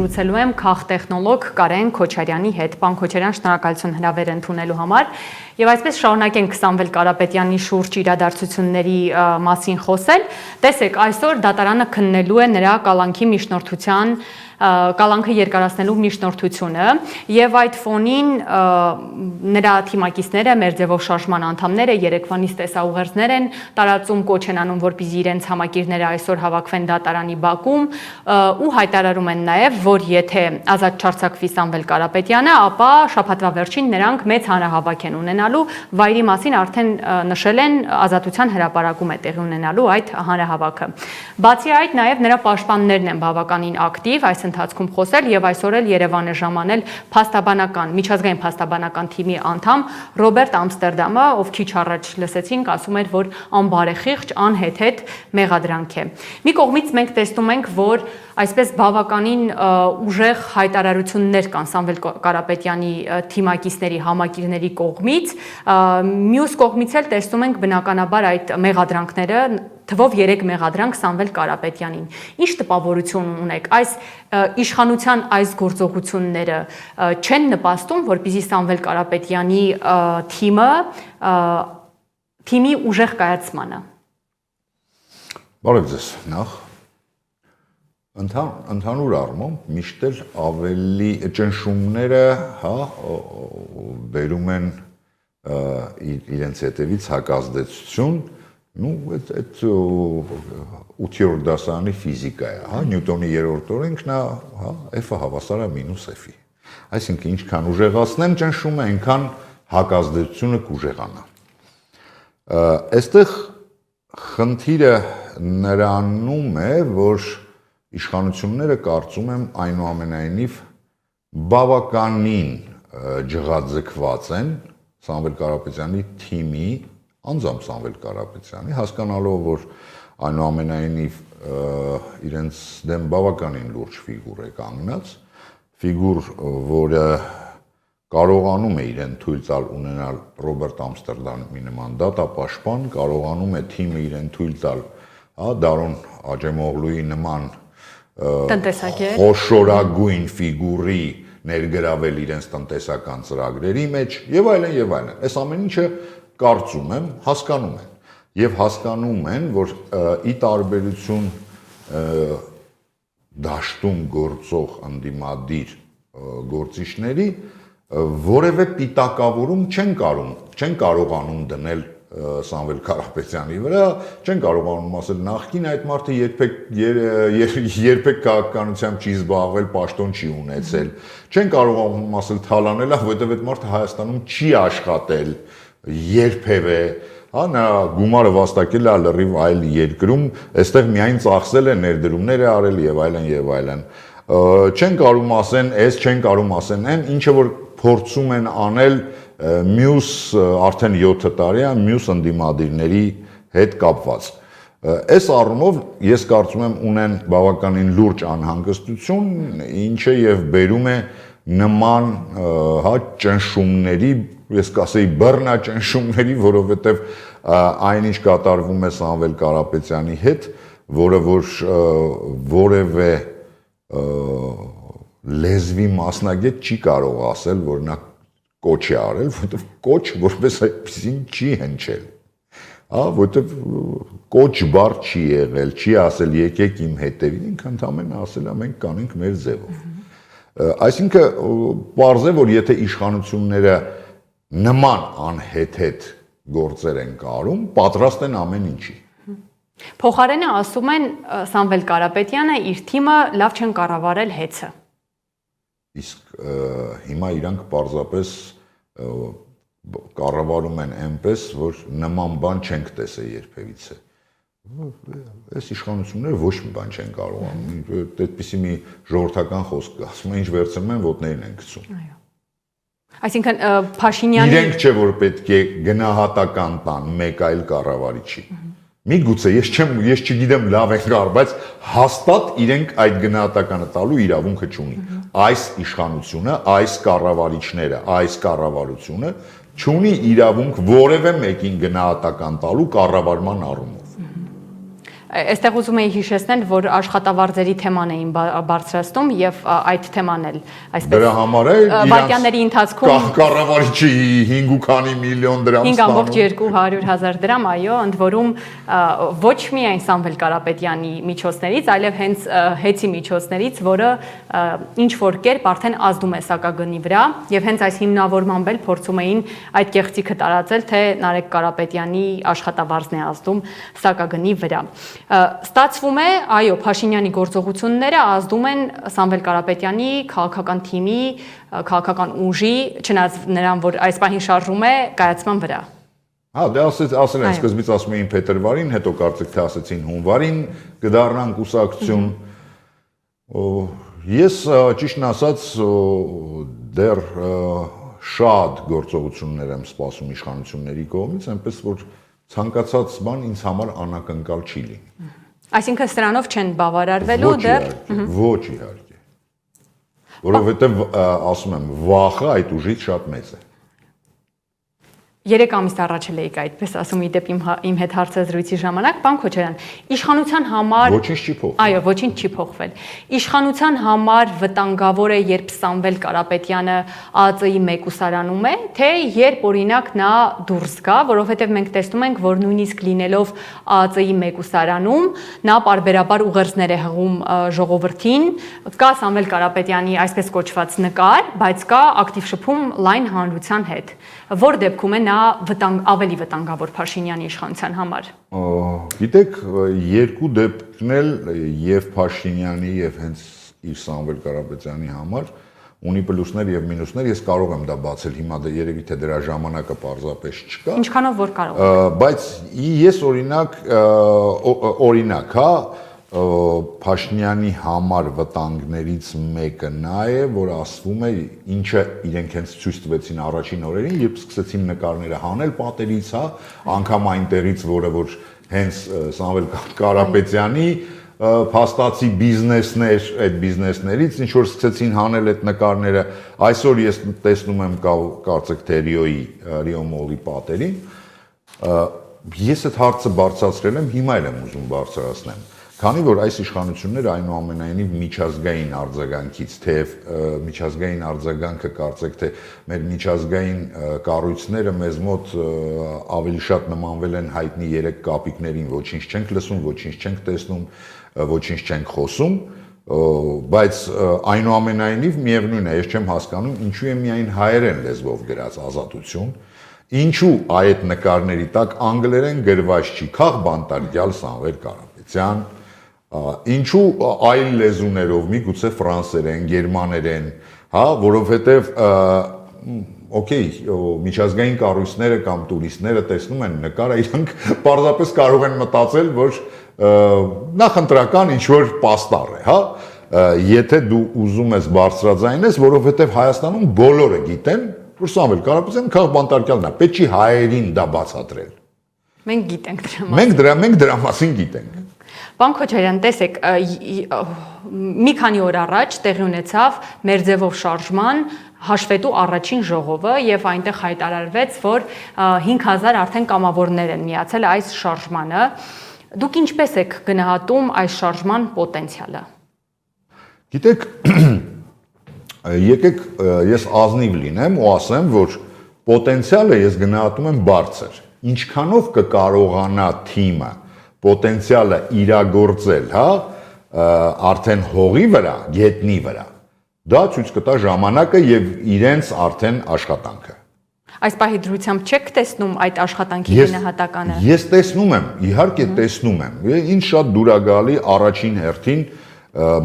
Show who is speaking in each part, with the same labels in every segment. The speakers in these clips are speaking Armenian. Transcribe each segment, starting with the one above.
Speaker 1: զրուցելու եմ քաղտեխնոլոգ Կարեն Քոչարյանի հետ։ Պարոն Քոչարյան, շնորհակալություն հրավերը ընդունելու համար։ Եվ այսպես շարունակենք Սամվել Կարապետյանի շուրջ իրադարձությունների մասին խոսել։ Տեսեք, այսօր դատարանը քննելու է նրա կալանքի միջնորդության կալանքը երկարացնելու միջնորդությունը եւ այդ ֆոնին նրա թիմակիցները, մեր ձևով շարժման անդամները, երեկվանից տեսաուղերձներ են տարածում, կոչ են անում, որպեսզի իրենց համակիրները այսօր հավաքվեն դատարանի բակում ու հայտարարում են նաեւ, որ եթե ազատ չարձակվի Սամվել Կարապետյանը, ապա շաբաթվա վերջին նրանք մեծ հանրահավաք են ունենալու, վայրի մասին արդեն նշել են, ազատության հրապարակում է տեղի ունենալու այդ հանրահավաքը։ Բացի այդ, նաեւ նրա պաշտպաններն են բավականին ակտիվ, այս ընթացքում խոսել եւ այսօր էլ Երևան է ժամանել միջազգային փաստաբանական թիմի անդամ Ռոբերտ Ամստերդամը, ով քիչ առաջ լսեցինք, ասում էր, որ անբարեխիղճ, անհեթեթ մեղադրանք է։ Մի կողմից մենք տեսնում ենք, որ այսպես բավականին ուժեղ հայտարարություններ կան Սամվել Կարապետյանի թիմակիցների, համակիրների կողմից, մյուս կողմից էլ տեսնում ենք բնականաբար այդ մեղադրանքները, թվով 3 մեղադրանք Սամվել Կարապետյանին։ Ինչ տպավորություն ունեք, այս իշխանության այս գործողությունները չեն նպաստում, որպեսզի Սամվել Կարապետյանի թիմի ուժեղ կայացմանը։
Speaker 2: Բարև ձեզ, նախ ընդհանուր առմամբ միշտ էլ ավելի ճնշումները, բերում են իրենց հետևից հակազդեցություն, այդ 8-րդ դասարանի ֆիզիկա է, Նյուտոնի 3-րդ օրենքն է, F-ը հավասար է մինուս F-ի։ Այսինքն ինչքան ուժեղացնեմ ճնշումը, այնքան հակազդեցությունը կուժեղանա։ Այստեղ խնդիրը նրանում է, որ իշխանությունները կարծում եմ այնուամենայնիվ բավականին ջղաձգված են Սամվել Կարապետյանի թիմի, անձամբ Սամվել Կարապետյանի, հասկանալով, որ այնուամենայնիվ իրենց դեմ բավականին լուրջ ֆիգուր է կանգնած, ֆիգուր, որը կարողանում է իրեն թույլ տալ ունենալ Ռոբերտ Ամստերդամի նման դատապաշտպան, կարողանում է թիմը իրեն թույլ տալ Դարոն Աջեմօղլուի նման խոշորագույն ֆիգուրի ներգրավել իրենց տնտեսական ծրագրերի մեջ եւ այլն եւ այլն։ Այս ամեն ինչը կարծում եմ հասկանում են եւ հասկանում են, որ ի տարբերություն դաշտում գործող ընդդիմադիր գործիչների որևէ պիտակավորում չեն կարողանում դնել Սամվել Կարապետյանի վրա, չեն կարողանում ասել նախկին այդ մարդը երբեք քաղաքականությամբ չի զբաղվել, պաշտոն չի ունեցել, չեն կարողանում ասել թալանել, որովհետև այդ մարդը Հայաստանում չի աշխատել երբևէ, նա գումարը վաստակել է լրիվ այլ երկրում, այստեղ միայն ծախսել է, ներդրումներ է արել եւ այլն եւ այլն։ Չեն կարում ասեն, չեն կարում ասեն այն, ինչը որ փորձում են անել մյուս արդեն 7 տարի է մյուս ընդդիմադիրների հետ կապված։ Այս առումով ես կարծում եմ ունեն բավականին լուրջ անհանգստություն, ինչը եւ բերում է նման ճնշումների, ես կասեի բռնաճնշումների, որովհետեւ այնինչ կատարվում է Սամվել Կարապետյանի հետ, որը որ որևէ լեզվի մասնագետ չի կարող ասել, որ նա կոչ է արել, որովհետև կոչ որպես այդպեսին չի հնչել, որովհետև կոչ բառ չի եղել, չի ասել եկեք իմ հետևին, ինքը ընդամենը ասել է մենք կանենք մեր ձևով։ Այսինքն պարզ է, որ եթե իշխանությունները նման անհեթեթ գործեր են կարում, պատրաստ են ամեն ինչի։
Speaker 1: Փոխարենը ասում են Սամվել Կարապետյանը իր թիմը լավ չեն կառավարել հեծը։
Speaker 2: Իսկ հիմա իրանք պարզապես կառավարում են այնպես, որ նման բան չենք տեսել երբևիցե։ Այս իշխանությունները ոչ մի բան չեն կարողանում, այդպիսի մի ժողովրդական խոսք կա, ասում են ինչ վերցնում են ոտներին են գցում։
Speaker 1: Այո։ Այսինքն Փաշինյանի
Speaker 2: իրենք չէ որ պետք է գնահատական տան մեկ այլ կառավարիչի։ Միգուցե ես չգիտեմ լավ են կար, բայց հաստատ իրենք այդ գնահատականը տալու իրավունքը չունի։ Այս իշխանությունը, այս կառավարիչները, այս կառավարությունը չունի իրավունք որևէ մեկին գնահատական տալու կառավարման առումով։
Speaker 1: Այստեղ ուզում էի հիշեցնել, որ աշխատավարձերի թեման էին բարձրացնում եւ այդ թեման էլ այսպես
Speaker 2: դրա համար է
Speaker 1: վայրկյանների ընթացքում
Speaker 2: կառավարիչի 5 ու քանի միլիոն դրամ
Speaker 1: ստանում 5,200,000 դրամ, այո, ընդ որում ոչ միայն Սամվել Կարապետյանի միջոցներից, այլև հենց հեծի միջոցներից, որը ինչ որ կերպ արդեն ազդում է սակագնի վրա եւ հենց այս հիմնավորմամբ էլ փորձում էին այդ կեղծիքը տարածել, թե Նարեկ Կարապետյանի աշխատավարձն է ազդում սակագնի վրա։ Ստացվում է, այո, Փաշինյանի գործողությունները ազդում են Սամվել Կարապետյանի քաղաքական թիմի, քաղաքական ուժի, չնայած նրան, որ այս պահին շարժում է կայացման վրա։
Speaker 2: Հա, դե ասել են սկզբից ասում էին փետրվարին, հետո կարծեք թե ասեցին հունվարին կդառնան կուսակցություն։ Ես ճիշտն ասած դեռ շատ գործողություններ եմ սպասում իշխանությունների կողմից, այնպես որ ցանկացած բան ինձ համար անակնկալ չի լինի։
Speaker 1: Այսինքն սրանով չեն բավարարվելու դեռ։
Speaker 2: Ոչ իհարկե։ Որովհետև ասում եմ, վախը այդ ուժից շատ մեծ է։
Speaker 1: 3 ամիս առաջ էիք այդպես ասում իդեպ իմ հետ հարցազրույցի ժամանակ, պարոն Քոչարյան, իշխանության համար
Speaker 2: ոչինչ չի փոխվել։
Speaker 1: Այո, ոչինչ չի փոխվել։ Իշխանության համար վտանգավոր է, երբ Սամվել Կարապետյանը ԱԱԾ-ի մեկուսարանում է, թե երբ օրինակ նա դուրս գա, որովհետև մենք տեսնում ենք, որ նույնիսկ լինելով ԱԱԾ-ի մեկուսարանում, նա պարբերաբար ուղերձներ է հղում ժողովրդին, կա Սամվել Կարապետյանի այսպես կոչված նկար, բայց կա ակտիվ շփում լայն հանրության հետ։ Որ դեպքում է նա ավելի վտանգավոր Փաշինյանի իշխանության համար։
Speaker 2: Գիտեք, երկու դեպքն էլ եւ Փաշինյանի եւ հենց իր Սամվել Կարապետյանի համար ունի պլյուսներ եւ մինուսներ, ես կարող եմ դա բացել հիմա, դա երևի թե դրա ժամանակը պարզապես չկա։
Speaker 1: Ինչքանով որ կարող եք։
Speaker 2: Բայց ես օրինակ, հա, Փաշինյանի համար վտանգներից մեկը նա է, որ ասվում է, ինչը իրենք հենց ցույց տվեցին առաջին օրերին, երբ սկսեցին նկարները հանել պատերից, հա, անգամ այնտեղից, որը որ հենց Սամվել Կարապետյանի փաստացի բիզնեսներ, այդ բիզնեսներից ինչ որ սկսեցին հանել այդ նկարները, այսօր ես տեսնում եմ կարծեք թե Rio Mall-ի պատերին, ես այդ հարցը բարձրացրել եմ, հիմա էլ եմ ուզում բարձրացնեմ։ Քանի որ այս իշխանությունները այնուամենայնիվ միջազգային արձագանքից, թեև միջազգային արձագանքը կարծեք թե մեր միջազգային կառույցները մեզ մոտ ավելի շատ նմանվել են հայտնի 3 կապիկներին, ոչինչ չենք լսում, ոչինչ չենք տեսնում, ոչինչ չենք խոսում, բայց այնուամենայնիվ միևնույն է, ես չեմ հասկանում, ինչու է միայն հայերեն լեզվով գրած ազատություն, ինչու այդ նկարների տակ անգլերեն գրված չի քաղ բանտարկյալ Սամվել Կարապետյան, ինչու այլ լեզուներով, միգուցե ֆրանսերեն, գերմաներեն, հա, որովհետև օքեյ, միջազգային կառույցները կամ տուրիստները տեսնում են նկարը, իրանք պարզապես կարող են մտածել, որ նախընտրական ինչ որ պաստառ է, հա, եթե դու ուզում ես բարձրաձայնես, որովհետև Հայաստանում բոլորը գիտեն, որ Սամվել Կարապետյանը քաղ բանտարկյալն է, պետք չի հայերին դա բացատրել։
Speaker 1: Մենք գիտենք դրա մասին։
Speaker 2: Մենք դրա մասին գիտենք։
Speaker 1: Պարոն Քոչարյան, տեսեք, մի քանի օր առաջ տեղի ունեցավ մեր ձևով շարժման հաշվետու առաջին ժողովը եւ այնտեղ հայտարարվեց, որ 5000 արդեն կամավորներ են միացել այս շարժմանը։ Դուք ինչպես եք գնահատում այս շարժման պոտենցիալը։
Speaker 2: Գիտեք, եկեք ես ազնիվ լինեմ ու ասեմ, որ պոտենցիալը ես գնահատում եմ բարձր։ Ինչքանով կկարողանա թիմը պոտենցիալը իրագործել, հա, արդեն հողի վրա, գետնի վրա, դա ցույց կտա ժամանակը եւ իրենց արդեն աշխատանքը։
Speaker 1: Այս պահի դրությամբ չեք տեսնում այդ աշխատանքի գնահատականը։
Speaker 2: Ես տեսնում եմ, իհարկե տեսնում եմ։ Ինչ շատ դուրագալի առաջին հերթին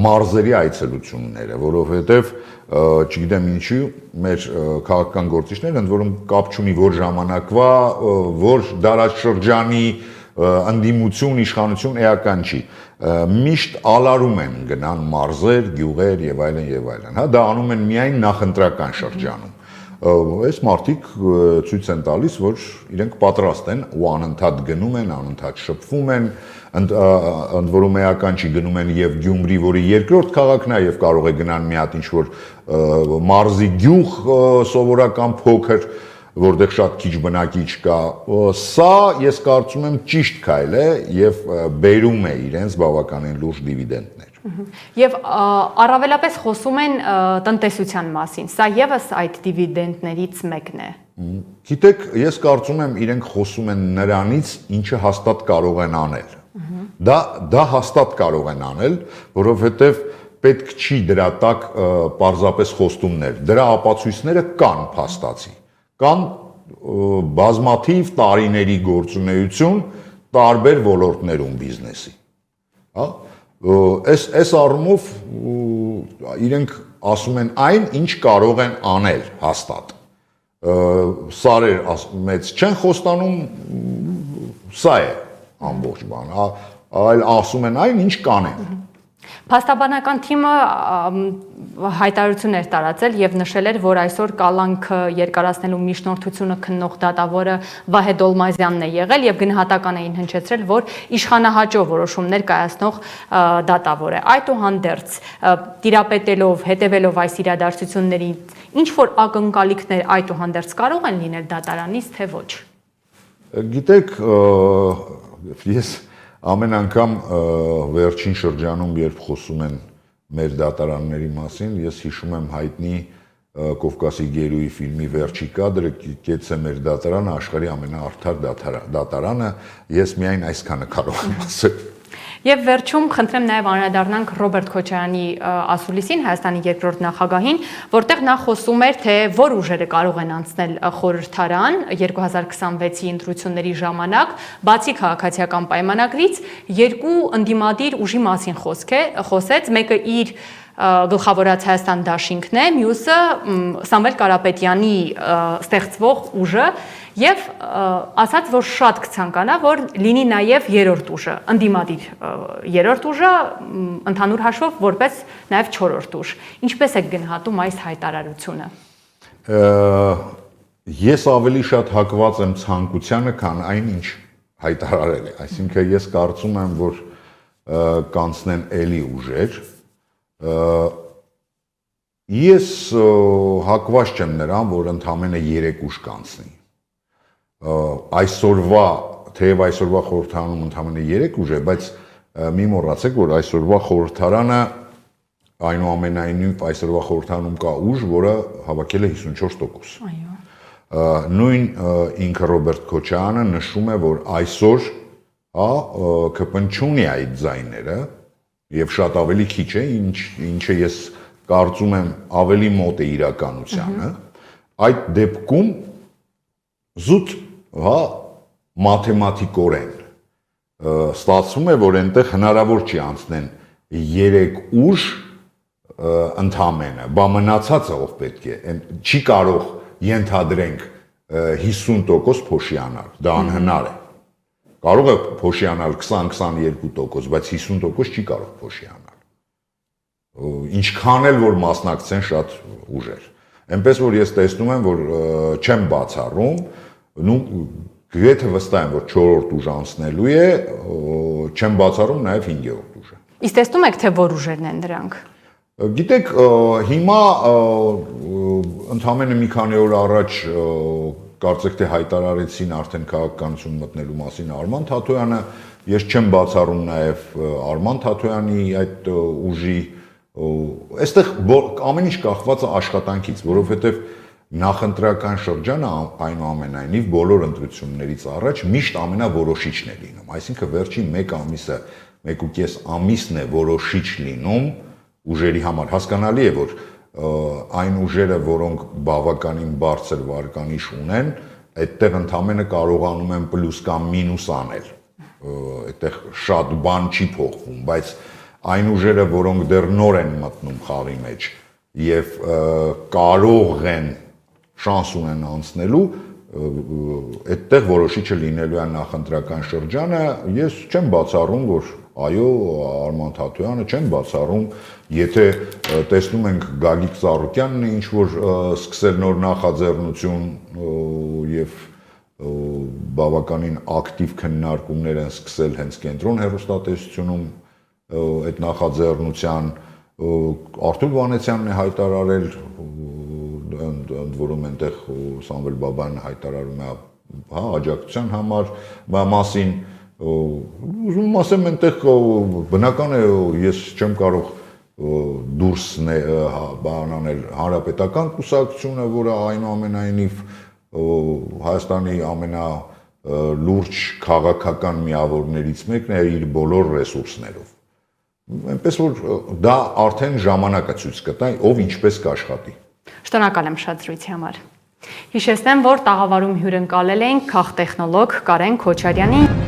Speaker 2: մարզերի այցելությունները, որովհետեւ չգիտեմ ինչի մեր քաղաքական գործիչները ընդ որում կապ չունի որ ժամանակվա, որ դարաշրջանի ընդդիմություն, իշխանություն էական չի։ Միշտ ալարում են գնան մարզեր, գյուղեր եւ այլն, հա, դա անում են միայն նախընտրական շրջանում։ Այս մարդիկ ցույց են տալիս, որ իրենք պատրաստ են ու անընդհատ գնում են, անընդհատ շփվում են, ընդ որում էական չի գնում են եւ Գյումրի, որի երկրորդ քաղաքն է եւ կարող է գնան մի հատ ինչ որ մարզի գյուղ սովորական փոքր, որտեղ շատ քիչ բնակիչ կա, սա ես կարծում եմ ճիշտ քայլ է եւ բերում է իրենց բավականին լուրջ դիվիդենդներ։
Speaker 1: Եվ առավելապես խոսում են տնտեսության մասին, սա եւս այդ դիվիդենդներից մեկն է։
Speaker 2: Գիտեք, ես կարծում եմ իրենք խոսում են նրանից, ինչը հաստատ կարող են անել։ Դա հաստատ կարող են անել, որովհետեւ պետք չի դրա տակ պարզապես խոստումներ։ Դրա ապացույցները կան փաստացի։ Կան բազմաթիվ տարիների գործունեություն տարբեր ոլորտներում բիզնեսի։ Հա։ Այս առումով իրենք ասում են այն, ինչ կարող են անել հաստատ։ Սարեր մեծ չեն խոստանում, սա է ամբողջ բանը, այլ ասում են այն, ինչ կանեն։
Speaker 1: Փաստաբանական թիմը հայտարարություն էր տարածել եւ նշել էր, որ այսօր կալանքը երկարացնելու միջնորդությունը քննող դատավորը Վահե Դոլմազյանն է եղել եւ գնահատական էին հնչեցրել, որ իշխանահաճո որոշումներ կայացնող դատավոր է։ Այդուհանդերձ, տիրապետելով, հետևելով այս իրադարձություններին, ինչ որ ակնկալիքներ այդուհանդերձ կարող են լինել դատարանից, թե ոչ։
Speaker 2: Գիտեք, ես ամեն անգամ վերջին շրջանում, երբ խոսում են մեր դատարանների մասին, ես հիշում եմ հայտնի Կովկասի գերուի ֆիլմի վերջի կադրը, կեցե մեր դատարանը աշխարհի ամենաարդար դատարանը, ես միայն այսքանը կարող եմ ասել։
Speaker 1: Եվ վերջում խնդրեմ նաև անդրադառնանք Ռոբերտ Քոչարյանի ասուլիսին, Հայաստանի երկրորդ նախագահին, որտեղ նա խոսում էր, թե որ ուժերը կարող են անցնել խորհրդարան 2026-ի ընտրությունների ժամանակ, բացի քաղաքացիական պայմանագրից, երկու ընդդիմադիր ուժի մասին խոսեց, մեկը իր գլխավորած Հայաստան դաշինքն է, մյուսը Սամվել Կարապետյանի ստեղծվող ուժը եւ ասաց, որ շատ կցանկանա, որ լինի նաեւ երրորդ ուժը, ընդդիմադիր երրորդ ուժը, ընդհանուր հաշվով որպես նաեւ չորրորդ ուժ։ Ինչպես եք գնահատում այս հայտարարությունը։
Speaker 2: Ես ավելի շատ հակված եմ ցանկությանը, քան այն, ինչ հայտարարել է։ Այսինքն ես կարծում եմ, որ կանցնեն էլի ուժեր։ Ես հակված չեմ նրան, որ ընդամենը 3 ուժ կանցնի։ Այսօրվա, թեև այսօրվա խորհրդարանում ընդամենը 3 ուժ է, բայց մի մոռացեք, որ այսօրվա խորհրդարանը այնուամենայնիվ այսօրվա խորհրդարանում կա ուժ, որը հավաքել է 54%։ Այո։ Նույն ինքը Ռոբերտ Քոչարյանը նշում է, որ այսօր, ԿՊ-ն չունի այդ ձայները եւ շատ ավելի քիչ է, ինչը ես կարծում եմ ավելի մոտ է իրականությանը, այդ դեպքում զուտ, մաթեմատիկորեն ստացվում է, որ այնտեղ հնարավոր չի անցնեն 3 ուժ ընդամենը, բա մնացածը ով պետք է, չի կարող ենթադրենք 50% փոշիանալ, դա անհնար է։ Կարող է փոշիանալ 20-22%, բայց 50% չի կարող փոշիանալ։ Ինչքան էլ որ մասնակցեն շատ ուժեր։ Այնպես որ ես տեսնում եմ, որ չեմ բացառում, գրեթե վստահ եմ, որ 4-րդ ուժ անցնելու է, չեմ բացառում նաև 5-րդ ուժը։
Speaker 1: Իսկ տեսնում եք, թե որ ուժերն են դրանք։
Speaker 2: Գիտեք, հիմա ընդամենը մի քանի օր առաջ կարծեք թե հայտարարեցին արդեն քաղաքականություն մտնելու մասին Արման Թաթոյանը, ես չեմ բացառում նաև Արման Թաթոյանի այդ ուժի, այստեղ ամեն ինչ կախված է աշխատանքից, որովհետև նախընտրական շրջանը այնուամենայնիվ բոլոր ընտրություններից առաջ միշտ ամենավորոշիչն է լինում, այսինքն վերջին 1 ամիսը, 1.5 ամիսն է որոշիչ լինում ուժերի համար, հասկանալի է, որ այն ուժերը, որոնք բավականին բարձր վարկանիշ ունեն, այդտեղ ընդամենը կարողանում են պլյուս կամ մինուս անել, այդտեղ շատ բան չի փոխվում, բայց այն ուժերը, որոնք դեռ նոր են մտնում խաղի մեջ եւ կարող են շանս ունեն անցնելու, այդտեղ որոշիչը լինելու է նախընտրական շրջանը, ես չեմ բացառում, որ այո, Արման Թաթոյանը չեմ բացառում, եթե տեսնում ենք Գագիկ Ծառուկյանն ինչ որ սկսել նոր նախաձեռնություն եւ բավականին ակտիվ քննարկումներ են սկսել հենց կենտրոն հեռուստատեսությունում այդ նախաձեռնության, Արթուր Վանեցյանն է հայտարարել ընդ որում այնտեղ Սամվել Բաբան հայտարարում է հա աջակցության համար մասին ուզում ասեմ այնտեղ բնական է ես չեմ կարող դուրս բանանել հանրապետական կուսակցությունը, որը այնուամենայնիվ Հայաստանի ամենալուրջ քաղաքական միավորներից մեկն է իր բոլոր ռեսուրսներով։ Այնպես որ դա արդեն ժամանակը ցույց կտա, ով ինչպես կաշխատի։
Speaker 1: Շնորհակալ եմ շատ զրույցի համար։ Հիշեցնեմ, որ տաղավարում հյուրընկալել ենք քաղտեխնոլոգ Կարեն Քոչարյանին։